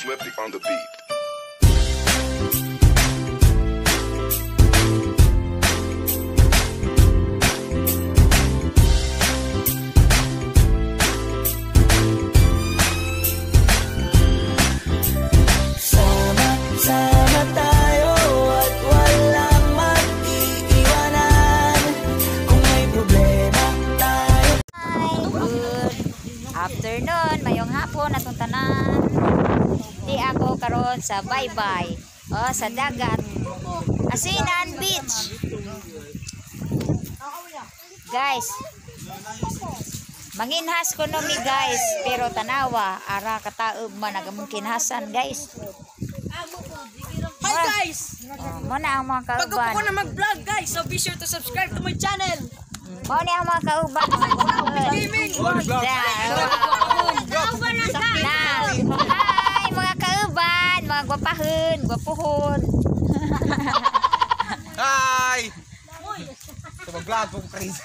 Flippy on the beat. Sama tayo at walang mag-iiwanan. Kung may problema tayo. Good afternoon, mayong hapon atong tanan. Di ako karon sa bye-bye sa dagat Asinan Beach. Guys, manginhas ko no mi guys, pero tanawa ara kataob man nagamong kinhasan guys. Hi guys! Mo na ang mga kauban. Bago ko na mag-vlog guys, so be sure to subscribe to my channel. Mo na ang mga kauban. Gaming! Hi mga kauban, mga gwapahon, gwapuhon. Hi! Ito mag-vlog kong crazy.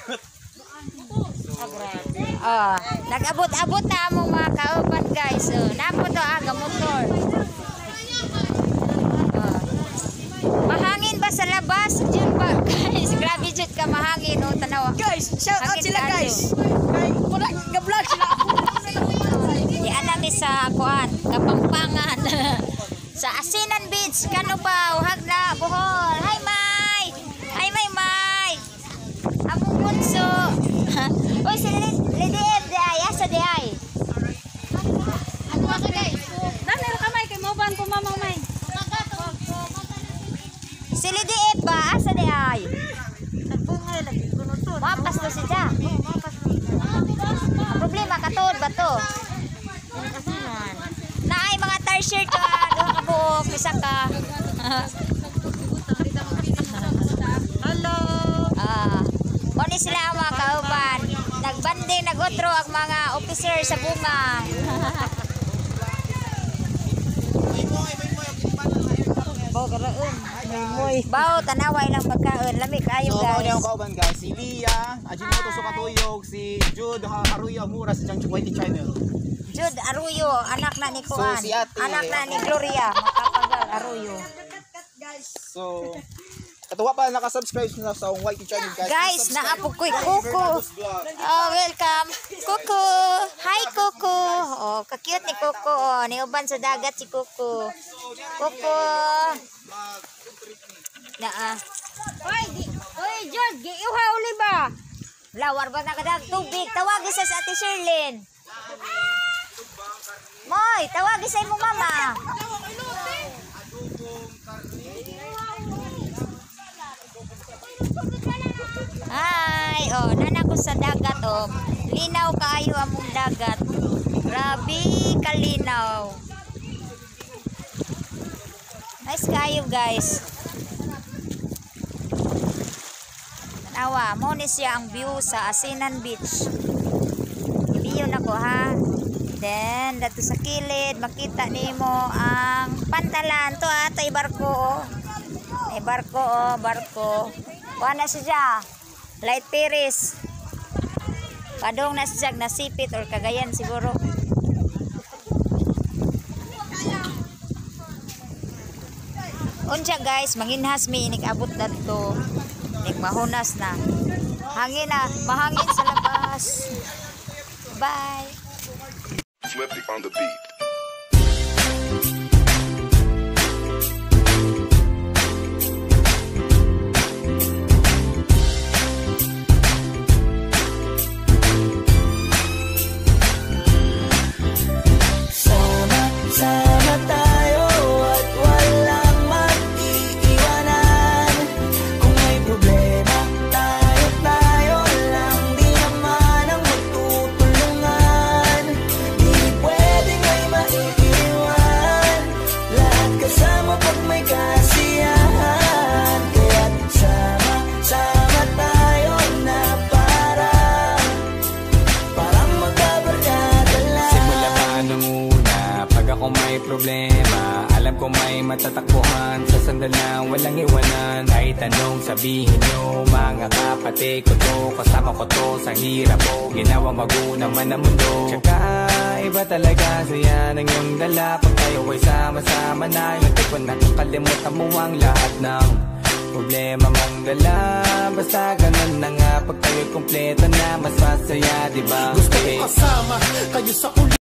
Nag-abot-abot na among mga kauban guys. Napo to aga motor. Mahangin ba sa labas? Diyan ba guys? Grabe jud ka mahangin o tanawa. Guys, shout out sila guys. Wala ga-vlog sila. Di anami sa kuan, Kapampangan. Sa Asinan Beach, kano ba uhag na Bohol. Hi May. Hi May. Among bunso. Oy si Lady Ed ay asa di ay. Ano ka guys? Nanay ra kamay kay moban ko mama may. Si Lady Ed ba asa di ay? Nagbungay lagi kuno to. Mapas to siya. Ang problema katod ba to? Naay mga t-shirt ka, doon ka buhok, isa ka. Hello. Muni sila ang mga kauban. Nagbanding, nagotro ang mga officer sa bunga. Bao, tanaway lang pagkaon. Lamig kayo So, guys. ang kauban guys, si Lia, Ajinoto Sukatuyog, si Jude Haruyo Mura sa Chanchu Whitey Channel. Jude Arroyo, anak na ni Kuan. So, si ate, anak na ni Gloria, Makapagal Arroyo. So, katuwa pa nakasubscribe na sa Whitey Channel guys. Guys, naapog ko'y Kuko. Oh, welcome. Kuko. Hi, Kuko. Oh, ka-cute ni Kuko. Oh, niuban sa dagat si Kuko. Kuko. Oy, Jod, giiuha uli ba? Lawar ba nakadag tubig? Tawagin sa Ate Sherlyn. Moy, tawagin sa imo mama. Hi, oh, nana ko sa dagat oh. Linaw kaayo among dagat. Grabe kalinaw. Nice kayo guys. Tanawa, mo ni siya ang view sa Asinan Beach. Ibiyon ako ha. Then, dato sa kilid, makita nimo ang pantalan. To tay barko oh. May barko oh, barko. Kuha na siya. Light Paris. Kadong na siya nasipit or Cagayan siguro. Unsa guys, manginhas mi inig abot dadto. Inig mahunas na. Hangin na, mahangin sa labas. Bye. Flippy on the beat. Sama tayo at walang mag-iiwanan. Kung may problema tayo lang, di naman ang magtutulungan. Di pwedeng may maiiwan, lahat kasama pag may kasiyahan. Kaya't sama tayo na para magkabarkada lang. Simula pa nung una, pag ako may problema, alam ko may matatakbuhan. Sa sandal na walang iwanan. Kahit anong sabihin nyo, mga kapatid ko to, kasama ko to sa hirap ko. Ginawang magunang man ang mundo. Tsaka Iba talaga saya ng iyong dala. Pag tayo ay sama-sama na, hindi ko nakakalimutan mo ang lahat ng problema mong dala. Basta ganun na nga, pag tayo'y kumpleto na, mas masaya, diba? Gusto ko kasama kayo sa kulit.